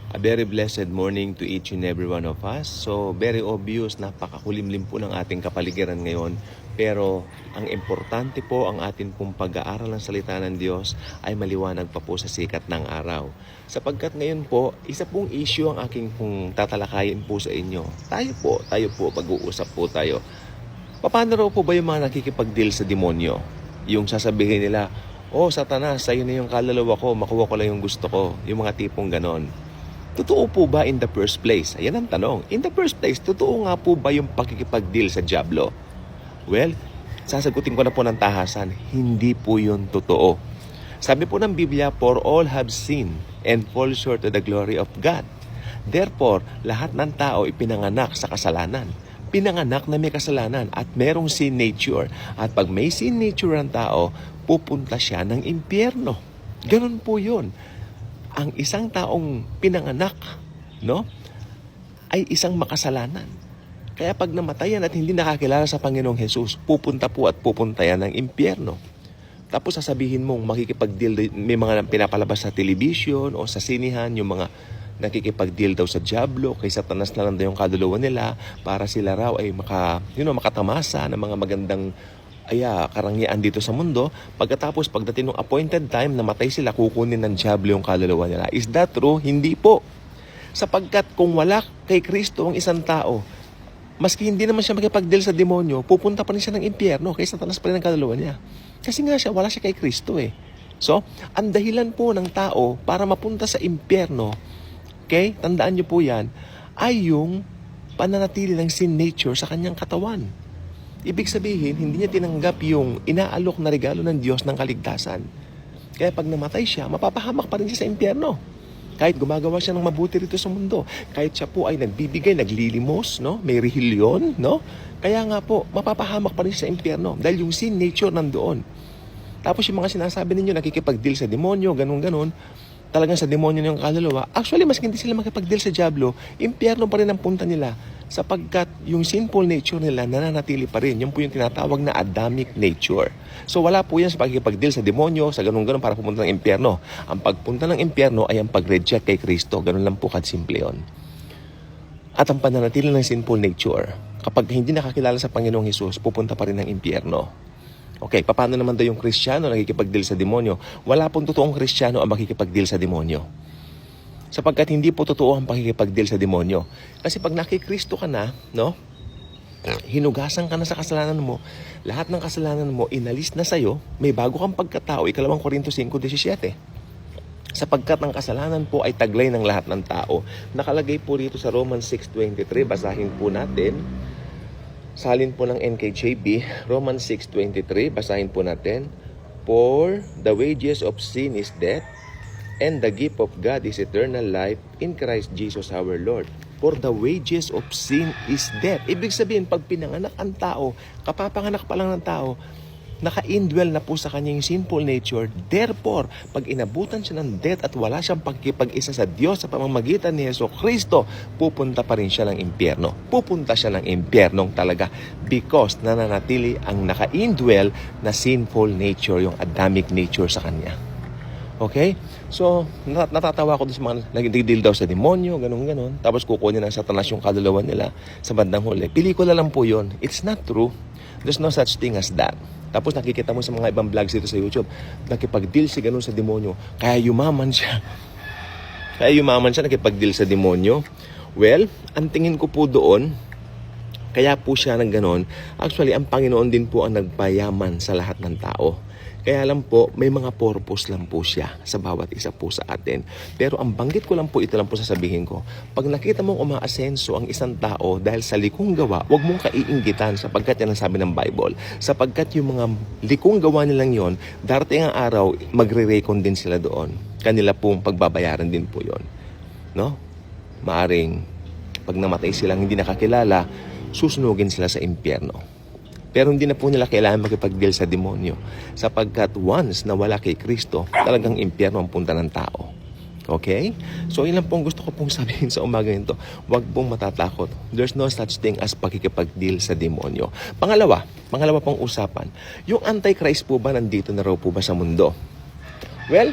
A very blessed morning to each and every one of us. So, very obvious, napakakulimlim po ng ating kapaligiran ngayon. Pero, ang importante po, ang atin pong pag-aaral ng salita ng Diyos ay maliwanag pa po sa sikat ng araw. Sapagkat ngayon po, isa pong issue ang aking pong tatalakayin po sa inyo. Tayo po, pag-uusap po tayo. Paano raw po ba yung mga nakikipag-deal sa demonyo? Yung sasabihin nila, "Oh, Satanas, sa'yo na yung kaluluwa ko, makuha ko lang yung gusto ko." Yung mga tipong ganon. Totoo po ba in the first place? Ayan ang tanong. In the first place, totoo nga po ba yung pakikipag-deal sa dyablo? Well, sasagutin ko na po ng tahasan, hindi po yun totoo. Sabi po ng Biblia, "For all have sinned and fall short of the glory of God." Therefore, lahat ng tao ipinanganak sa kasalanan. Pinanganak na may kasalanan at merong sin nature. At pag may sin nature ang tao, pupunta siya ng impyerno. Ganon po yun. Ang isang taong pinanganak, ay isang makasalanan. Kaya pag namatayan at hindi nakakilala sa Panginoong Hesus, pupunta yan ng impyerno. Tapos sasabihin mong makikipag-deal, may mga pinapalabas sa television o sa sinihan, yung mga nakikipag-deal daw sa dyablo, kay Satanas na lang daw yung kaluluwa nila para sila raw ay makatamasa ng mga magandang karangyaan dito sa mundo. Pagkatapos, pagdating ng appointed time, namatay sila, kukunin ng dyablo yung kaluluwa nila. Is that true? Hindi po. Sapagkat kung wala kay Kristo ang isang tao, maski hindi naman siya makipag-deal sa demonyo, pupunta pa rin siya ng impyerno, kay Satanas pa rin ang kaluluwa niya. Kasi nga siya, wala siya kay Kristo eh. So, ang dahilan po ng tao para mapunta sa impyerno, okay, tandaan niyo po yan, ay yung pananatili ng sin nature sa kanyang katawan. Ibig sabihin, hindi niya tinanggap yung inaalok na regalo ng Diyos ng kaligtasan. Kaya pag namatay siya, mapapahamak pa rin siya sa impyerno. Kahit gumagawa siya ng mabuti rito sa mundo. Kahit siya po ay nagbibigay, naglilimos, may rehilyon, Kaya nga po, mapapahamak pa rin siya sa impyerno. Dahil yung sin nature nandoon. Tapos yung mga sinasabi ninyo, nakikipag-deal sa demonyo, ganun-ganon, talagang sa demonyo yung kaluluwa. Actually, mas hindi sila makipag-deal sa dyablo, impyerno pa rin ang punta nila. Sapagkat yung sinful nature nila nananatili pa rin. Yung po yung tinatawag na Adamic nature. So wala po yan sa pagkikipag-deal sa demonyo, sa ganun-ganon para pumunta ng impyerno. Ang pagpunta ng impyerno ay ang pag-reject kay Kristo. Ganun lang po simple yun. At ang pananatili ng sinful nature, kapag hindi nakakilala sa Panginoong Hesus, pupunta pa rin ng impyerno. Okay, paano naman daw yung Kristiyano nakikipag-deal sa demonyo? Wala pong totoong Kristiyano ang makikipag-deal sa demonyo. Sapagkat hindi po totoo ang pakikipag-deal sa demonyo. Kasi pag nakikristo ka na, hinugasan ka na sa kasalanan mo, lahat ng kasalanan mo inalis na sa'yo, may bago kang pagkatao, 2 Korinto 5:17. Sapagkat ang kasalanan po ay taglay ng lahat ng tao. Nakalagay po rito sa Romans 6:23, basahin po natin. Salin po ng NKJV, Romans 6:23, basahin po natin. "For the wages of sin is death, and the gift of God is eternal life in Christ Jesus our Lord." For the wages of sin is death. Ibig sabihin, pag pinanganak ang tao, kapapanganak pa lang ng tao, naka-indwell na po sa kanya yung sinful nature. Therefore, pag inabutan siya ng death at wala siyang pagkipag-isa sa Diyos sa pamamagitan ni Yeso Kristo, pupunta pa rin siya ng impyerno. Pupunta siya ng impyernong talaga because nananatili ang naka-indwell na sinful nature, yung Adamic nature sa kanya. Okay? So, natatawa ko sa mga nagdidil daw sa demonyo, ganun-ganon. Tapos kukunin ng Satanas yung kaluluwa nila sa bandang huli. Pelikula lang po yun. It's not true. There's no such thing as that. Tapos nakikita mo sa mga ibang vlogs dito sa YouTube, nakipag-deal si ganun sa demonyo. Kaya yumaman siya, nakipag-deal sa demonyo. Well, ang tingin ko po doon, kaya po siya ng ganon, actually, ang Panginoon din po ang nagpayaman sa lahat ng tao. Kaya lang po, may mga purpose lang po siya sa bawat isa po sa atin. Pero ang banggit ko lang po, ito lang po sasabihin ko. Pag nakita mong umaasenso ang isang tao dahil sa likong gawa, huwag mong kaiinggitan sapagkat yan ang sabi ng Bible. Sapagkat yung mga likong gawa nilang yon, darating ang araw, magre-recon din sila doon. Kanila pong pagbabayaran din po yon. Maaring pag namatay silang hindi nakakilala, susunugin sila sa impyerno. Pero hindi na po nila kailangan makipag-deal sa demonyo. Sapagkat once na wala kay Kristo, talagang impyerno ang punta ng tao. Okay? So, ilan pong gusto ko pong sabihin sa umaga nito. Huwag pong matatakot. There's no such thing as pakikipag-deal sa demonyo. Pangalawa pong usapan. Yung Antichrist po ba nandito na raw po ba sa mundo? Well,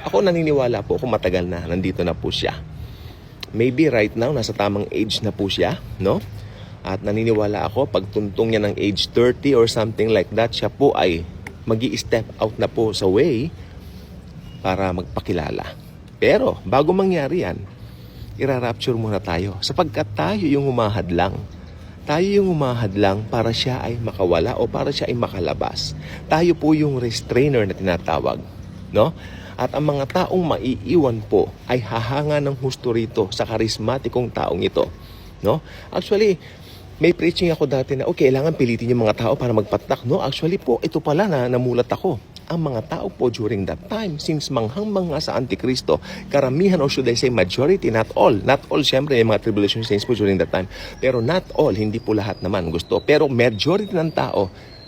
ako naniniwala po kung matagal na nandito na po siya. maybe right now, nasa tamang age na po siya, no? At naniniwala ako, pag tuntong niya ng age 30 or something like that, siya po ay magi-step out na po sa way para magpakilala. Pero, bago mangyari yan, ira-rapture muna tayo. Sapagkat tayo yung humahadlang. Tayo yung humahadlang para siya ay makawala o para siya ay makalabas. Tayo po yung restrainer na tinatawag. No? At ang mga taong maiiwan po ay hahanga ng husto rito sa karismatikong taong ito. No? Actually, may preaching ako dati na, kailangan pilitin yung mga tao para magpatak. No? Actually po, ito pala na namulat ako. Ang mga tao po during that time, since manghang-mangha sa Antikristo, karamihan or should I say majority, not all, syempre yung mga tribulation saints po during that time, pero not all, hindi po lahat naman gusto. Pero majority ng tao,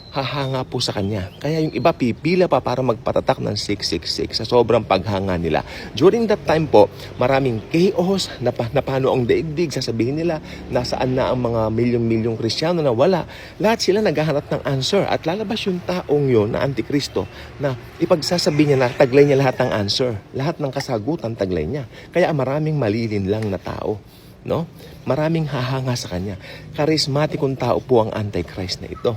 hahanga po sa kanya. Kaya yung iba pipila pa para magpatatak ng 666 sa sobrang paghanga nila. During that time po, maraming chaos, napano ang daigdig, sasabihin nila, nasaan na ang mga milyong-milyong Kristiyano na wala. Lahat sila naghahanap ng answer at lalabas yung taong yun na Antikristo na ipagsasabi niya na taglay niya lahat ng answer. Lahat ng kasagutan taglay niya. Kaya maraming malilin lang na tao. No? Maraming hahanga sa kanya. Karismatikong tao po ang Antichrist na ito.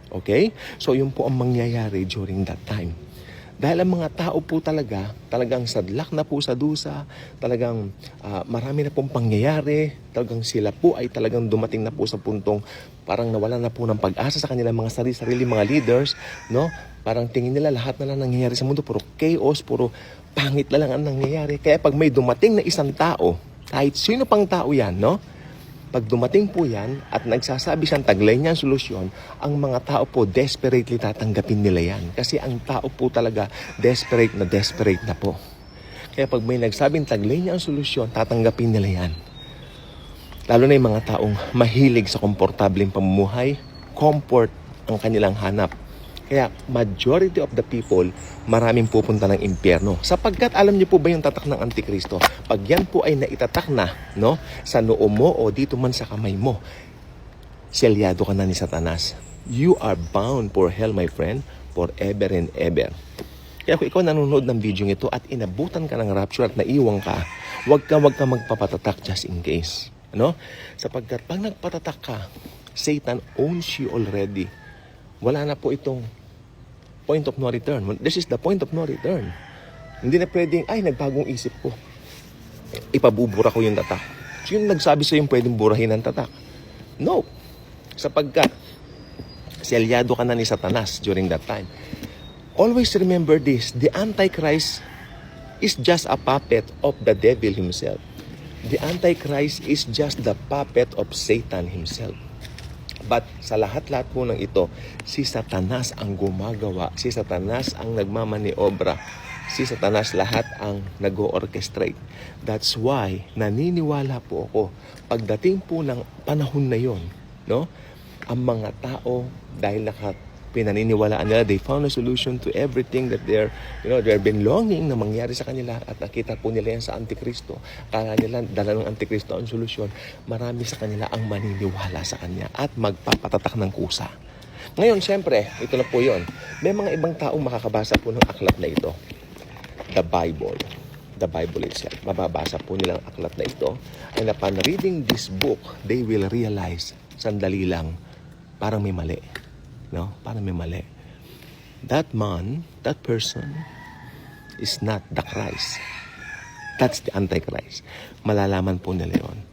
Okay? So, yun po ang mangyayari during that time. Dahil ang mga tao po talagang sadlak na po sa dusa, talagang marami na pong pangyayari, talagang sila po ay talagang dumating na po sa puntong parang nawala na po ng pag-asa sa kanilang mga sarili mga leaders, no? Parang tingin nila lahat na lang nangyayari sa mundo, puro chaos, puro pangit na lang ang nangyayari. Kaya pag may dumating na isang tao, kahit sino pang tao yan, no? Pag dumating po yan at nagsasabi siyang taglay niya ang solusyon, ang mga tao po desperately tatanggapin nila yan. Kasi ang tao po talaga desperate na po. Kaya pag may nagsabing taglay niya ang solusyon, tatanggapin nila yan. Lalo na yung mga taong mahilig sa komportableng pamumuhay, comfort ang kanilang hanap. Kaya majority of the people, maraming pupunta ng impyerno. Sapagkat alam niyo po ba yung tatak ng Antikristo? Pag yan po ay naitatak na, no, sa noo mo o dito man sa kamay mo, selyado ka na ni Satanas. You are bound for hell, my friend, forever and ever. Kaya kung ikaw nanonood ng video ito at inabutan ka ng rapture at naiwang ka, wag ka magpapatatak just in case. Ano? Sapagkat pag nagpatatak ka, Satan owns you already. Wala na po itong point of no return. This is the point of no return. Hindi na pwedeng, nagbagong isip ko. Ipabubura ko yung tatak. So yung nagsabi sa'yo yung pwedeng burahin ang tatak. No. Sapagkat, selyado ka na ni Satanas during that time. Always remember this, the Antichrist is just a puppet of the devil himself. The Antichrist is just the puppet of Satan himself. But sa lahat-lahat po ng ito, si Satanas ang gumagawa, si Satanas ang nagmamaniobra, si Satanas lahat ang nag-o-orchestrate. That's why naniniwala po ako, pagdating po ng panahon na yon, no? Ang mga tao, dahil pinaniniwalaan nila, they found a solution to everything that they've been longing na mangyari sa kanila at nakita po nila yan sa Antikristo. Kala nila, dala ng Antikristo ang solusyon. Marami sa kanila ang maniniwala sa kanya at magpapatatak ng kusa. Ngayon, syempre, ito na po yun. May mga ibang taong makakabasa po ng aklat na ito. The Bible itself. Mababasa po nilang aklat na ito. And upon reading this book, they will realize, sandali lang, parang may mali. No? Parang may mali. That man, that person, is not the Christ. That's the Antichrist. Malalaman po nila yun.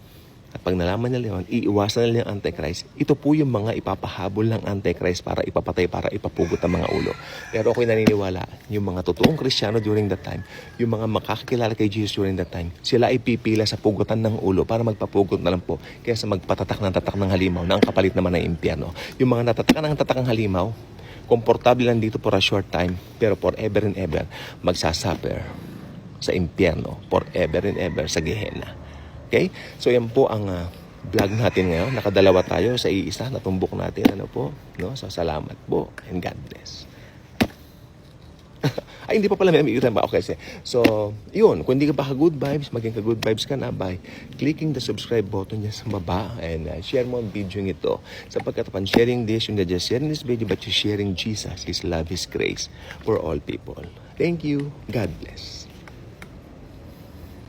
At pag nalaman nila yun, iiwasan nila yung Antichrist. Ito po yung mga ipapahabol ng Antichrist para ipapatay, para ipapugot ang mga ulo. Pero ako'y naniniwala, yung mga totoong Kristiyano during that time, yung mga makakakilala kay Jesus during that time, sila ay pipila sa pugutan ng ulo para magpapugot na lang po kaysa magpatatak ng tatak ng halimaw na ang kapalit naman ng impyerno. Yung mga natatakan ng tatak ng halimaw, komportable lang dito for a short time, pero forever and ever, magsasuffer sa impyerno, forever and ever sa Gehenna. Okay? So yan po ang vlog natin ngayon. Nakadalawa tayo sa iisa, natumbok natin. Ano po? No? So salamat po and God bless. Ay, hindi pa pala may umiitan ba? Okay, so yun. Kung hindi ka pa ka-good vibes, maging ka-good vibes ka na by clicking the subscribe button dyan sa baba and share mo ang video ito. Sapagkat upon sharing this, you're not just sharing this video, but you're sharing Jesus, His love, His grace for all people. Thank you. God bless.